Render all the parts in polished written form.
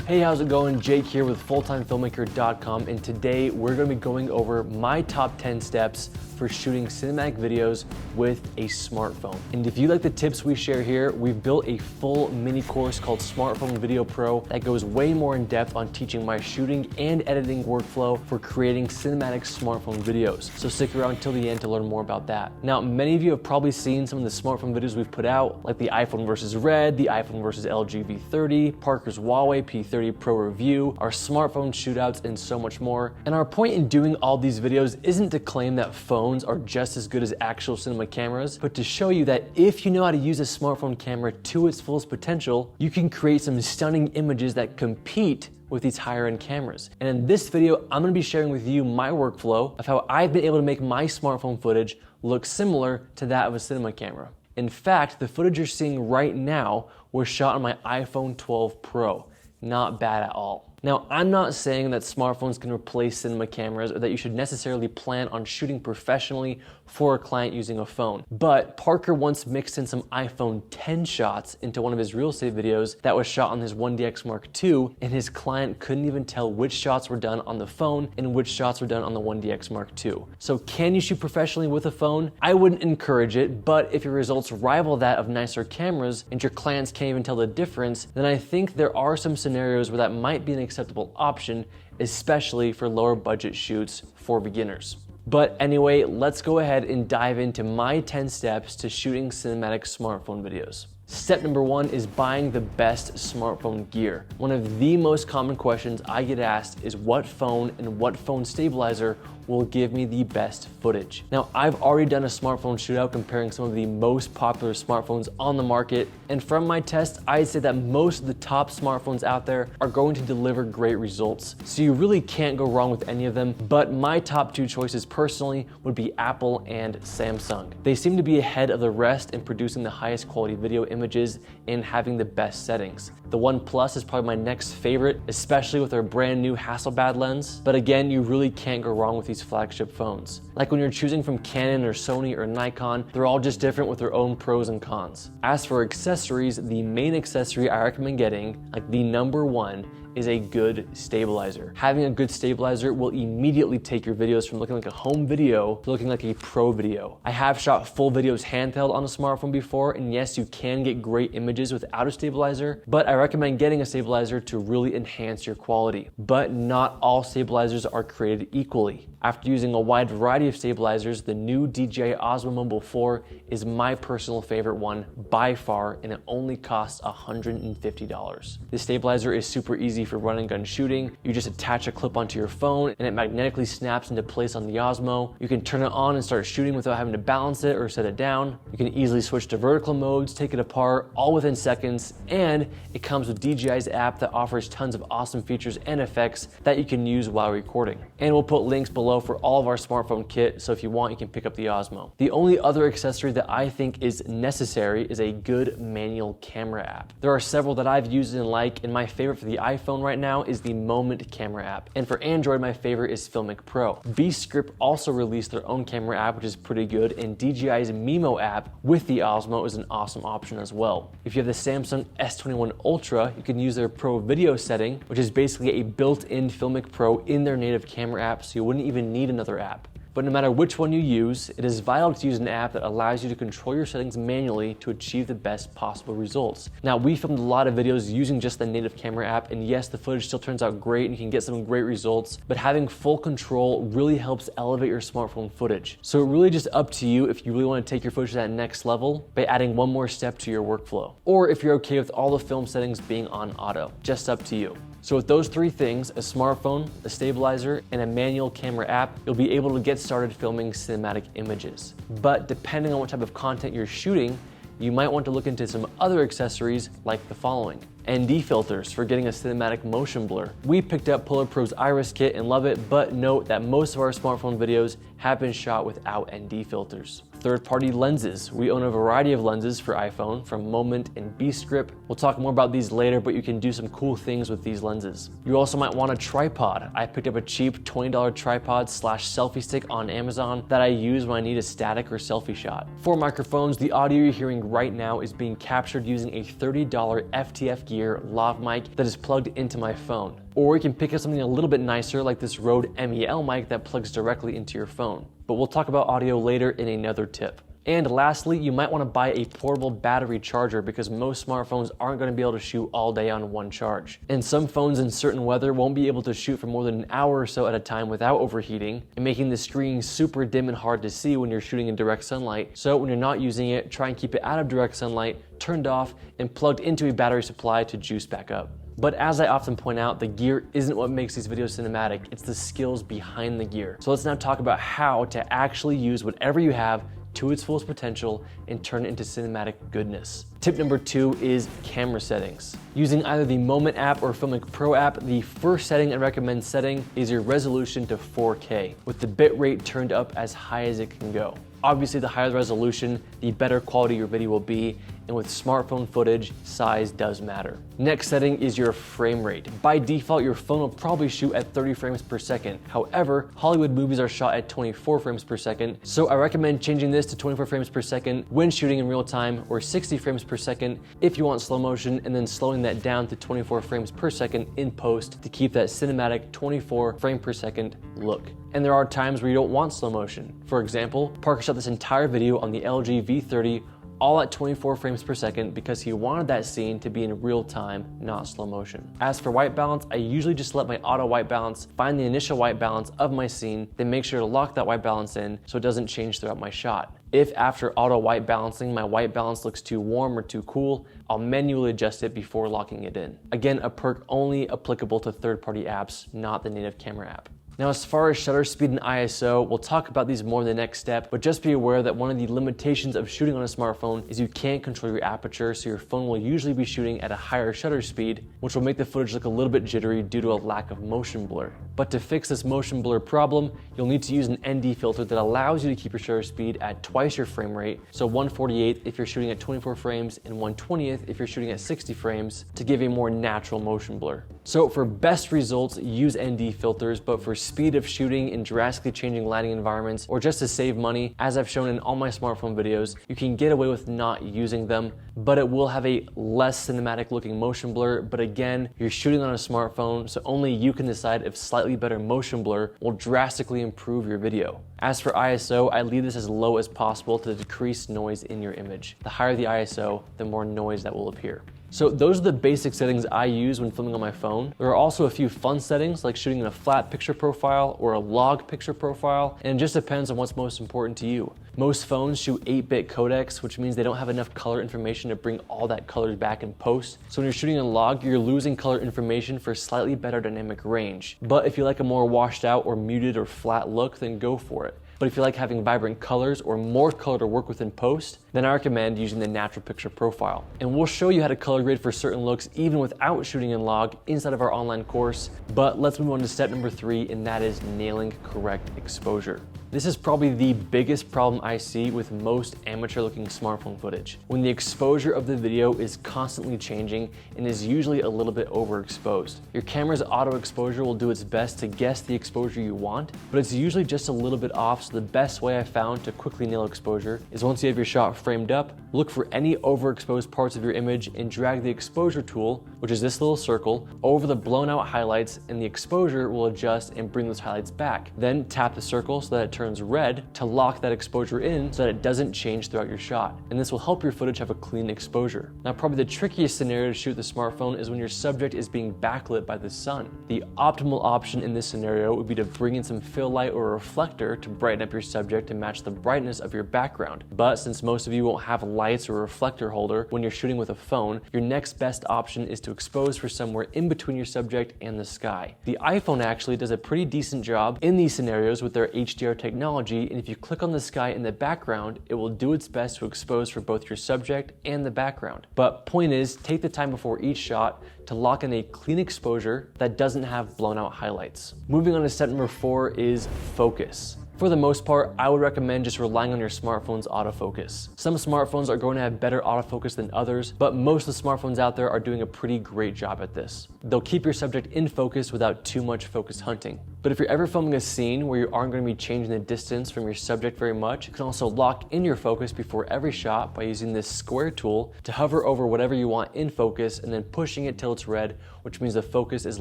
Hey, how's it going? Jake here with fulltimefilmmaker.com, and today we're going to be going over my top 10 steps for shooting cinematic videos with a smartphone. And if you like the tips we share here, we've built a full mini course called Smartphone Video Pro that goes way more in depth on teaching my shooting and editing workflow for creating cinematic smartphone videos. So stick around till the end to learn more about that. Now, many of you have probably seen some of the smartphone videos we've put out, like the iPhone versus Red, the iPhone versus LG V30, Parker's Huawei P30 Pro review, our smartphone shootouts, and so much more. And our point in doing all these videos isn't to claim that phones are just as good as actual cinema cameras, but to show you that if you know how to use a smartphone camera to its fullest potential, you can create some stunning images that compete with these higher end cameras. And in this video, I'm gonna be sharing with you my workflow of how I've been able to make my smartphone footage look similar to that of a cinema camera. In fact, the footage you're seeing right now was shot on my iPhone 12 Pro. Not bad at all. Now, I'm not saying that smartphones can replace cinema cameras or that you should necessarily plan on shooting professionally for a client using a phone. But Parker once mixed in some iPhone 10 shots into one of his real estate videos that was shot on his 1DX Mark II, and his client couldn't even tell which shots were done on the phone and which shots were done on the 1DX Mark II. So can you shoot professionally with a phone? I wouldn't encourage it, but if your results rival that of nicer cameras and your clients can't even tell the difference, then I think there are some scenarios where that might be an acceptable option, especially for lower budget shoots for beginners. But anyway, let's go ahead and dive into my 10 steps to shooting cinematic smartphone videos. Step number 1 is buying the best smartphone gear. One of the most common questions I get asked is what phone and what phone stabilizer will give me the best footage. Now, I've already done a smartphone shootout comparing some of the most popular smartphones on the market, and from my test, I'd say that most of the top smartphones out there are going to deliver great results. So you really can't go wrong with any of them, but my top 2 choices personally would be Apple and Samsung. They seem to be ahead of the rest in producing the highest quality video images and having the best settings. The One Plus is probably my next favorite, especially with their brand new Hasselblad lens, but again, you really can't go wrong with these flagship phones. Like when you're choosing from Canon or Sony or Nikon, they're all just different with their own pros and cons. As for accessories, the main accessory I recommend getting, like the number 1, is a good stabilizer. Having a good stabilizer will immediately take your videos from looking like a home video to looking like a pro video. I have shot full videos handheld on a smartphone before, and yes, you can get great images without a stabilizer, but I recommend getting a stabilizer to really enhance your quality. But not all stabilizers are created equally. After using a wide variety of stabilizers, the new DJI Osmo Mobile 4 is my personal favorite one by far, and it only costs $150. This stabilizer is super easy for run and gun shooting. You just attach a clip onto your phone and it magnetically snaps into place on the Osmo. You can turn it on and start shooting without having to balance it or set it down. You can easily switch to vertical modes, take it apart, all within seconds, and it comes with DJI's app that offers tons of awesome features and effects that you can use while recording. And we'll put links below for all of our smartphone kit, so if you want, you can pick up the Osmo. The only other accessory that I think is necessary is a good manual camera app. There are several that I've used and like, and my favorite for the iPhone right now is the Moment camera app. And for Android, my favorite is Filmmaker Pro. Bscript also released their own camera app, which is pretty good, and DJI's Mimo app with the Osmo is an awesome option as well. If you have the Samsung S21 Ultra, you can use their Pro Video setting, which is basically a built-in Filmmaker Pro in their native camera app, so you wouldn't even need another app. But no matter which one you use, it is vital to use an app that allows you to control your settings manually to achieve the best possible results. Now, we filmed a lot of videos using just the native camera app, and yes, the footage still turns out great and you can get some great results, but having full control really helps elevate your smartphone footage. So it really just up to you if you really want to take your footage to that next level by adding one more step to your workflow, or if you're okay with all the film settings being on auto. Just up to you. So with those 3 things, a smartphone, a stabilizer, and a manual camera app, you'll be able to get started filming cinematic images. But depending on what type of content you're shooting, you might want to look into some other accessories like the following. ND filters for getting a cinematic motion blur. We picked up Polar Pro's Iris kit and love it, but note that most of our smartphone videos have been shot without ND filters. third-party lenses. We own a variety of lenses for iPhone, from Moment and Beast Grip. We'll talk more about these later, but you can do some cool things with these lenses. You also might want a tripod. I picked up a cheap $20 tripod / selfie stick on Amazon that I use when I need a static or selfie shot. For microphones, the audio you're hearing right now is being captured using a $30 FTF Gear lav mic that is plugged into my phone. Or you can pick up something a little bit nicer like this Rode MEL mic that plugs directly into your phone. But we'll talk about audio later in another tip. And lastly, you might want to buy a portable battery charger because most smartphones aren't going to be able to shoot all day on one charge. And some phones in certain weather won't be able to shoot for more than an hour or so at a time without overheating and making the screen super dim and hard to see when you're shooting in direct sunlight. So when you're not using it, try and keep it out of direct sunlight, turned off, and plugged into a battery supply to juice back up. But as I often point out, the gear isn't what makes these videos cinematic, it's the skills behind the gear. So let's now talk about how to actually use whatever you have to its fullest potential and turn it into cinematic goodness. Tip number 2 is camera settings. Using either the Moment app or Filmmaker Pro app, the first setting I recommend setting is your resolution to 4K, with the bitrate turned up as high as it can go. Obviously, the higher the resolution, the better quality your video will be, and with smartphone footage, size does matter. Next setting is your frame rate. By default, your phone will probably shoot at 30 frames per second. However, Hollywood movies are shot at 24 frames per second, so I recommend changing this to 24 frames per second when shooting in real time, or 60 frames per second if you want slow motion, and then slowing that down to 24 frames per second in post to keep that cinematic 24 frame per second look. And there are times where you don't want slow motion. For example, Parker shot this entire video on the LG V30 all at 24 frames per second because he wanted that scene to be in real time, not slow motion. As for white balance, I usually just let my auto white balance find the initial white balance of my scene, then make sure to lock that white balance in so it doesn't change throughout my shot. If after auto white balancing, my white balance looks too warm or too cool, I'll manually adjust it before locking it in. Again, a perk only applicable to third-party apps, not the native camera app. Now, as far as shutter speed and ISO, we'll talk about these more in the next step, but just be aware that one of the limitations of shooting on a smartphone is you can't control your aperture, so your phone will usually be shooting at a higher shutter speed, which will make the footage look a little bit jittery due to a lack of motion blur. But to fix this motion blur problem, you'll need to use an ND filter that allows you to keep your shutter speed at twice your frame rate, so 1/48 if you're shooting at 24 frames and 1/20th if you're shooting at 60 frames, to give a more natural motion blur. So for best results, use ND filters, but for speed of shooting in drastically changing lighting environments, or just to save money, as I've shown in all my smartphone videos, you can get away with not using them, but it will have a less cinematic looking motion blur. But again, you're shooting on a smartphone, so only you can decide if slightly better motion blur will drastically improve your video. As for ISO, I leave this as low as possible to decrease noise in your image. The higher the ISO, the more noise that will appear. So those are the basic settings I use when filming on my phone. There are also a few fun settings like shooting in a flat picture profile or a log picture profile, and it just depends on what's most important to you. Most phones shoot 8-bit codecs, which means they don't have enough color information to bring all that color back in post. So when you're shooting in log, you're losing color information for slightly better dynamic range. But if you like a more washed out or muted or flat look, then go for it. But if you like having vibrant colors or more color to work with in post, then I recommend using the natural picture profile. And we'll show you how to color grade for certain looks even without shooting in log inside of our online course. But let's move on to step number 3, and that is nailing correct exposure. This is probably the biggest problem I see with most amateur looking smartphone footage, when the exposure of the video is constantly changing and is usually a little bit overexposed. Your camera's auto exposure will do its best to guess the exposure you want, but it's usually just a little bit off. So the best way I found to quickly nail exposure is once you have your shot framed up, look for any overexposed parts of your image and drag the exposure tool, which is this little circle, over the blown out highlights, and the exposure will adjust and bring those highlights back. Then tap the circle so that it turns red to lock that exposure in so that it doesn't change throughout your shot. And this will help your footage have a clean exposure. Now, probably the trickiest scenario to shoot with the smartphone is when your subject is being backlit by the sun. The optimal option in this scenario would be to bring in some fill light or a reflector to brighten up your subject to match the brightness of your background. But since most of you won't have lights or a reflector holder when you're shooting with a phone, your next best option is to expose for somewhere in between your subject and the sky. The iPhone actually does a pretty decent job in these scenarios with their HDR technology, and if you click on the sky in the background, it will do its best to expose for both your subject and the background. But point is, take the time before each shot to lock in a clean exposure that doesn't have blown out highlights. Moving on to step number 4 is focus. For the most part, I would recommend just relying on your smartphone's autofocus. Some smartphones are going to have better autofocus than others, but most of the smartphones out there are doing a pretty great job at this. They'll keep your subject in focus without too much focus hunting. But if you're ever filming a scene where you aren't going to be changing the distance from your subject very much, you can also lock in your focus before every shot by using this square tool to hover over whatever you want in focus and then pushing it till it's red, which means the focus is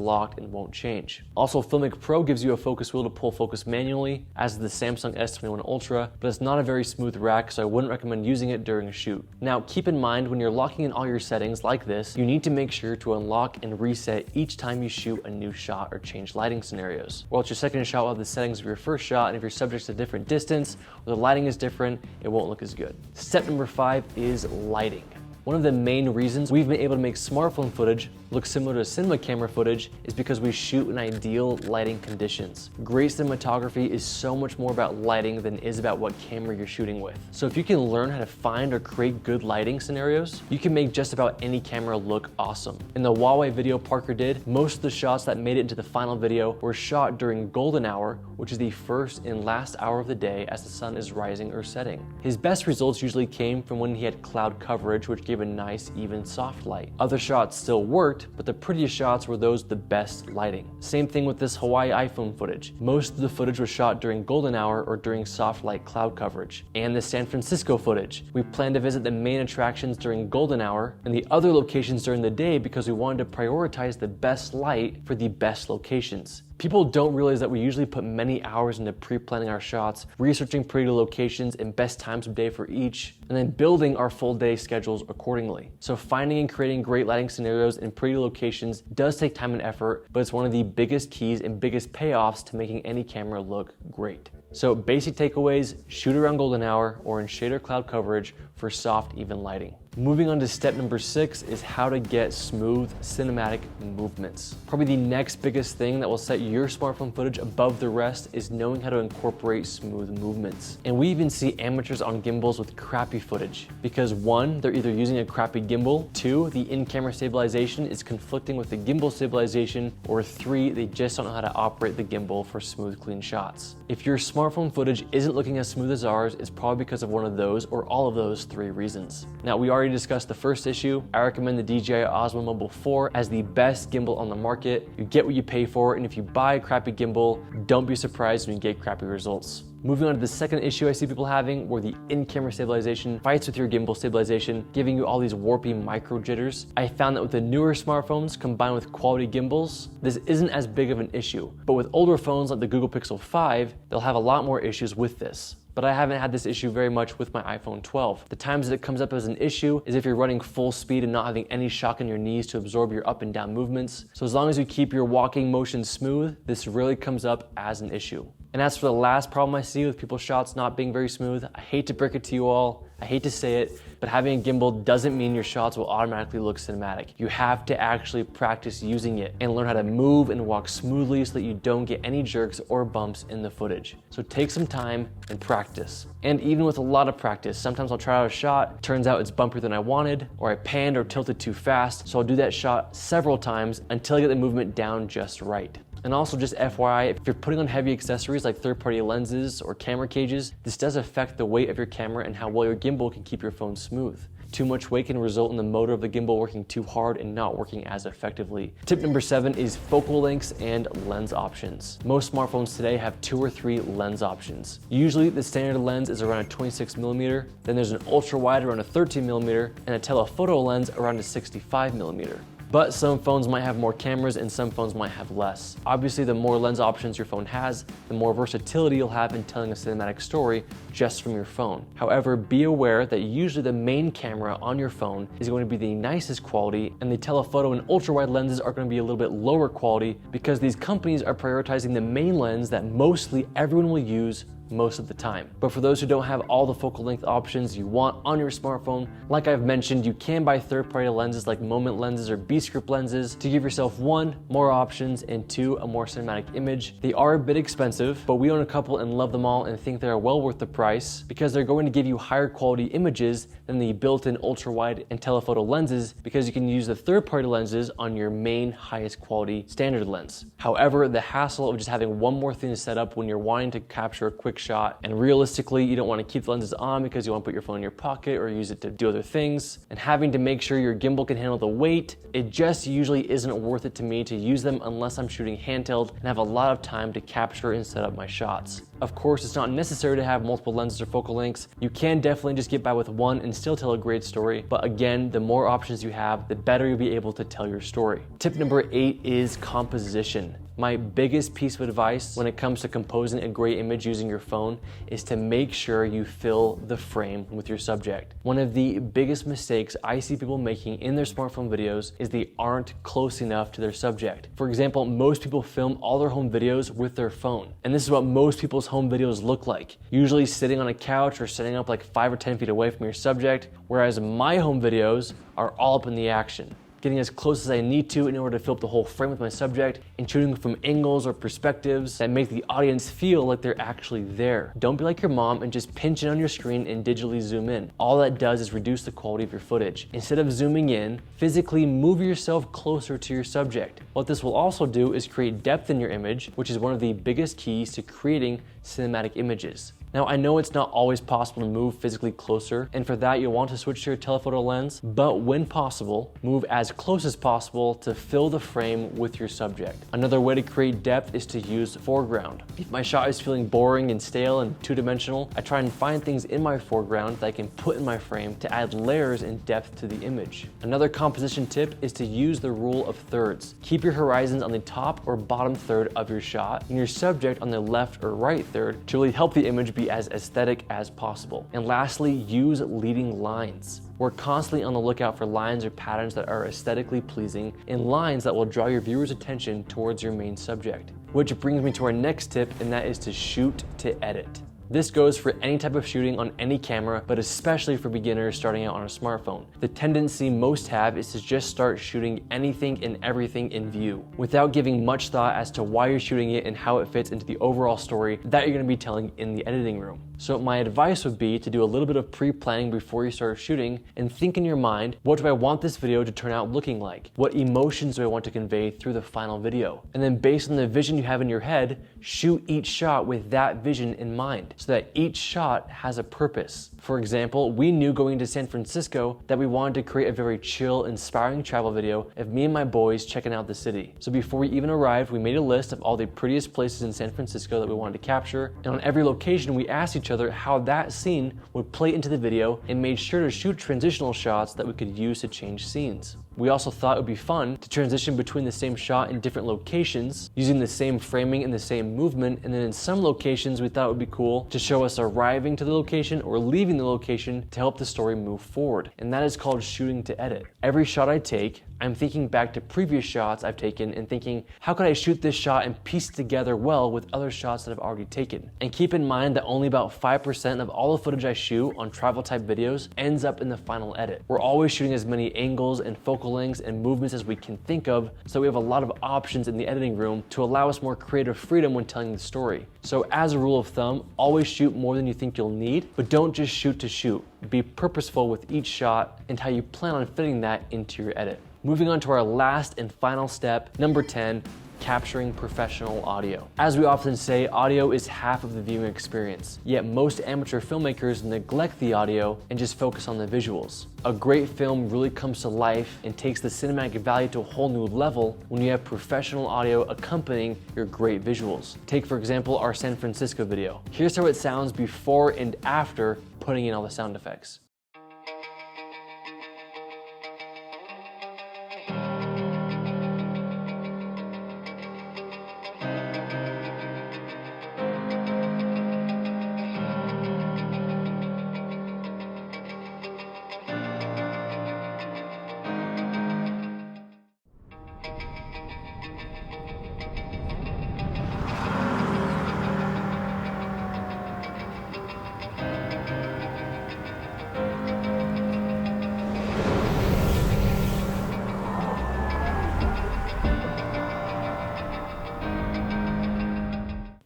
locked and won't change. Also, Filmmaker Pro gives you a focus wheel to pull focus manually, as does the Samsung S21 Ultra, but it's not a very smooth rack, so I wouldn't recommend using it during a shoot. Now, keep in mind when you're locking in all your settings like this, you need to make sure to unlock and reset each time you shoot a new shot or change lighting scenarios. Or else your second shot will have the settings of your first shot, and if your subject's a different distance or the lighting is different, it won't look as good. Step number 5 is lighting. One of the main reasons we've been able to make smartphone footage look similar to cinema camera footage is because we shoot in ideal lighting conditions. Great cinematography is so much more about lighting than it is about what camera you're shooting with. So if you can learn how to find or create good lighting scenarios, you can make just about any camera look awesome. In the Huawei video Parker did, most of the shots that made it into the final video were shot during golden hour, which is the first and last hour of the day as the sun is rising or setting. His best results usually came from when he had cloud coverage, which gave a nice, even, soft light. Other shots still worked, but the prettiest shots were those with the best lighting. Same thing with this Hawaii iPhone footage. Most of the footage was shot during golden hour or during soft light cloud coverage. And the San Francisco footage. We planned to visit the main attractions during golden hour and the other locations during the day because we wanted to prioritize the best light for the best locations. People don't realize that we usually put many hours into pre-planning our shots, researching pretty locations and best times of day for each, and then building our full day schedules accordingly. So finding and creating great lighting scenarios in pretty locations does take time and effort, but it's one of the biggest keys and biggest payoffs to making any camera look great. So basic takeaways: shoot around golden hour or in shade or cloud coverage for soft, even lighting. Moving on to step number 6 is how to get smooth cinematic movements. Probably the next biggest thing that will set your smartphone footage above the rest is knowing how to incorporate smooth movements. And we even see amateurs on gimbals with crappy footage because 1, they're either using a crappy gimbal, 2, the in-camera stabilization is conflicting with the gimbal stabilization, or 3, they just don't know how to operate the gimbal for smooth, clean shots. If your smartphone footage isn't looking as smooth as ours, it's probably because of one of those or all of those 3 reasons. Now, we already discussed the first issue. I recommend the DJI Osmo Mobile 4 as the best gimbal on the market. You get what you pay for, and if you buy a crappy gimbal, don't be surprised when you get crappy results. Moving on to the second issue I see people having, where the in-camera stabilization fights with your gimbal stabilization, giving you all these warpy micro jitters. I found that with the newer smartphones combined with quality gimbals, this isn't as big of an issue. But with older phones like the Google Pixel 5, they'll have a lot more issues with this. But I haven't had this issue very much with my iPhone 12. The times that it comes up as an issue is if you're running full speed and not having any shock in your knees to absorb your up and down movements. So as long as you keep your walking motion smooth, this really comes up as an issue. And as for the last problem I see with people's shots not being very smooth, I hate to break it to you all, I hate to say it, but having a gimbal doesn't mean your shots will automatically look cinematic. You have to actually practice using it and learn how to move and walk smoothly so that you don't get any jerks or bumps in the footage. So take some time and practice. And even with a lot of practice, sometimes I'll try out a shot, turns out it's bumpier than I wanted, or I panned or tilted too fast, so I'll do that shot several times until I get the movement down just right. And also, just FYI, if you're putting on heavy accessories like third-party lenses or camera cages, this does affect the weight of your camera and how well your gimbal can keep your phone smooth. Too much weight can result in the motor of the gimbal working too hard and not working as effectively. Tip number 7 is focal lengths and lens options. Most smartphones today have 2 or 3 lens options. Usually the standard lens is around a 26mm, then there's an ultra wide around a 13mm, and a telephoto lens around a 65mm. But some phones might have more cameras and some phones might have less. Obviously, the more lens options your phone has, the more versatility you'll have in telling a cinematic story just from your phone. However, be aware that usually the main camera on your phone is going to be the nicest quality, and the telephoto and ultra-wide lenses are going to be a little bit lower quality because these companies are prioritizing the main lens that mostly everyone will use most of the time. But for those who don't have all the focal length options you want on your smartphone, like I've mentioned, you can buy third-party lenses like Moment lenses or B-script lenses to give yourself 1, more options, and 2, a more cinematic image. They are a bit expensive, but we own a couple and love them all and think they are well worth the price because they're going to give you higher quality images than the built-in ultra-wide and telephoto lenses because you can use the third-party lenses on your main highest quality standard lens. However, the hassle of just having one more thing to set up when you're wanting to capture a quick quick shot. And realistically, you don't want to keep the lenses on because you want to put your phone in your pocket or use it to do other things. And having to make sure your gimbal can handle the weight, it just usually isn't worth it to me to use them unless I'm shooting handheld and have a lot of time to capture and set up my shots. Of course, it's not necessary to have multiple lenses or focal lengths. You can definitely just get by with one and still tell a great story. But again, the more options you have, the better you'll be able to tell your story. Tip number 8 is composition. My biggest piece of advice when it comes to composing a great image using your phone is to make sure you fill the frame with your subject. One of the biggest mistakes I see people making in their smartphone videos is they aren't close enough to their subject. For example, most people film all their home videos with their phone. And this is what most people's home videos look like. Usually sitting on a couch or setting up like 5 or 10 feet away from your subject, whereas my home videos are all up in the action, getting as close as I need to in order to fill up the whole frame with my subject, and shooting from angles or perspectives that make the audience feel like they're actually there. Don't be like your mom and just pinch it on your screen and digitally zoom in. All that does is reduce the quality of your footage. Instead of zooming in, physically move yourself closer to your subject. What this will also do is create depth in your image, which is one of the biggest keys to creating cinematic images. Now, I know it's not always possible to move physically closer, and for that you'll want to switch to your telephoto lens, but when possible, move as close as possible to fill the frame with your subject. Another way to create depth is to use foreground. If my shot is feeling boring and stale and two-dimensional, I try and find things in my foreground that I can put in my frame to add layers and depth to the image. Another composition tip is to use the rule of thirds. Keep your horizons on the top or bottom third of your shot, and your subject on the left or right third to really help the image be as aesthetic as possible. And lastly, use leading lines. We're constantly on the lookout for lines or patterns that are aesthetically pleasing and lines that will draw your viewer's attention towards your main subject. Which brings me to our next tip, and that is to shoot to edit. This goes for any type of shooting on any camera, but especially for beginners starting out on a smartphone. The tendency most have is to just start shooting anything and everything in view, without giving much thought as to why you're shooting it and how it fits into the overall story that you're going to be telling in the editing room. So my advice would be to do a little bit of pre-planning before you start shooting and think in your mind, what do I want this video to turn out looking like? What emotions do I want to convey through the final video? And then based on the vision you have in your head, shoot each shot with that vision in mind, so that each shot has a purpose. For example, we knew going to San Francisco that we wanted to create a very chill, inspiring travel video of me and my boys checking out the city. So before we even arrived, we made a list of all the prettiest places in San Francisco that we wanted to capture, and on every location we asked each other how that scene would play into the video and made sure to shoot transitional shots that we could use to change scenes. We also thought it would be fun to transition between the same shot in different locations, using the same framing and the same movement, and then in some locations we thought it would be cool to show us arriving to the location or leaving the location to help the story move forward. And that is called shooting to edit. Every shot I take, I'm thinking back to previous shots I've taken and thinking, how could I shoot this shot and piece it together well with other shots that I've already taken? And keep in mind that only about 5% of all the footage I shoot on travel type videos ends up in the final edit. We're always shooting as many angles and focal lengths and movements as we can think of, so we have a lot of options in the editing room to allow us more creative freedom when telling the story. So as a rule of thumb, always shoot more than you think you'll need, but don't just shoot to shoot. Be purposeful with each shot and how you plan on fitting that into your edit. Moving on to our last and final step, number 10, capturing professional audio. As we often say, audio is half of the viewing experience, yet most amateur filmmakers neglect the audio and just focus on the visuals. A great film really comes to life and takes the cinematic value to a whole new level when you have professional audio accompanying your great visuals. Take, for example, our San Francisco video. Here's how it sounds before and after putting in all the sound effects.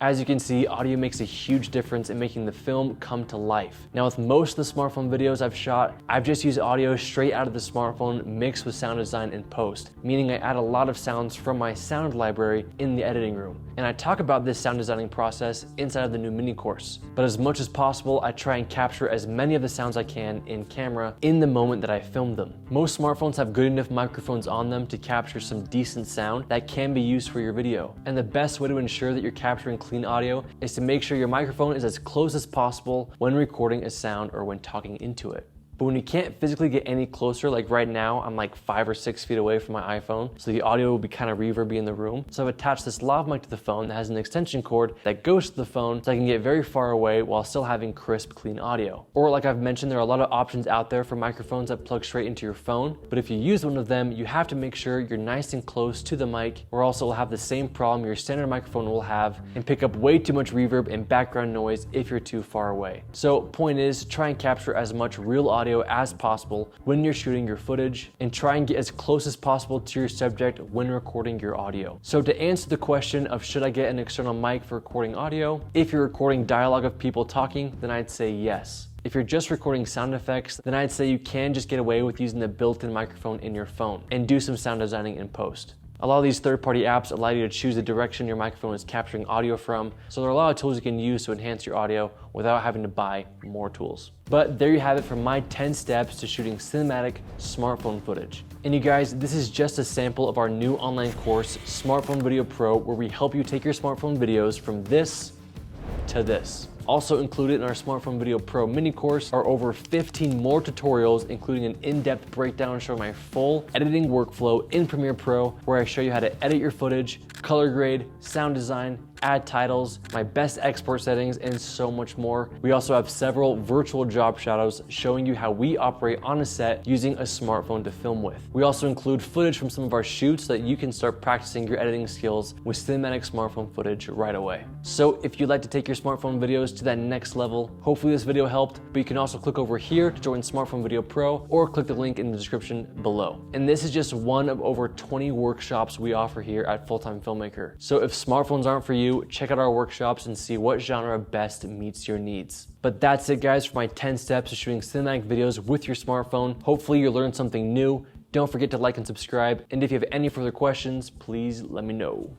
As you can see, audio makes a huge difference in making the film come to life. Now with most of the smartphone videos I've shot, I've just used audio straight out of the smartphone mixed with sound design in post, meaning I add a lot of sounds from my sound library in the editing room. And I talk about this sound designing process inside of the new mini course. But as much as possible, I try and capture as many of the sounds I can in camera in the moment that I film them. Most smartphones have good enough microphones on them to capture some decent sound that can be used for your video. And the best way to ensure that you're capturing clean audio is to make sure your microphone is as close as possible when recording a sound or when talking into it. But when you can't physically get any closer, like right now, I'm like 5 or 6 feet away from my iPhone, so the audio will be kind of reverby in the room. So I've attached this lav mic to the phone that has an extension cord that goes to the phone so I can get very far away while still having crisp, clean audio. Or like I've mentioned, there are a lot of options out there for microphones that plug straight into your phone, but if you use one of them, you have to make sure you're nice and close to the mic, or else it will have the same problem your standard microphone will have and pick up way too much reverb and background noise if you're too far away. So point is, try and capture as much real audio as possible when you're shooting your footage, and try and get as close as possible to your subject when recording your audio. So to answer the question of should I get an external mic for recording audio, if you're recording dialogue of people talking, then I'd say yes. If you're just recording sound effects, then I'd say you can just get away with using the built-in microphone in your phone and do some sound designing in post. A lot of these third-party apps allow you to choose the direction your microphone is capturing audio from, so there are a lot of tools you can use to enhance your audio without having to buy more tools. But there you have it for my 10 steps to shooting cinematic smartphone footage. And you guys, this is just a sample of our new online course, Smartphone Video Pro, where we help you take your smartphone videos from this to this. Also included in our Smartphone Video Pro mini course are over 15 more tutorials, including an in-depth breakdown showing my full editing workflow in Premiere Pro, where I show you how to edit your footage, color grade, sound design, add titles, my best export settings, and so much more. We also have several virtual job shadows showing you how we operate on a set using a smartphone to film with. We also include footage from some of our shoots so that you can start practicing your editing skills with cinematic smartphone footage right away. So if you'd like to take your smartphone videos to that next level, hopefully this video helped, but you can also click over here to join Smartphone Video Pro or click the link in the description below. And this is just one of over 20 workshops we offer here at Full-Time Filmmaker. So if smartphones aren't for you, check out our workshops and see what genre best meets your needs. But that's it guys for my 10 steps to shooting cinematic videos with your smartphone. Hopefully you learned something new. Don't forget to like and subscribe. And if you have any further questions, please let me know.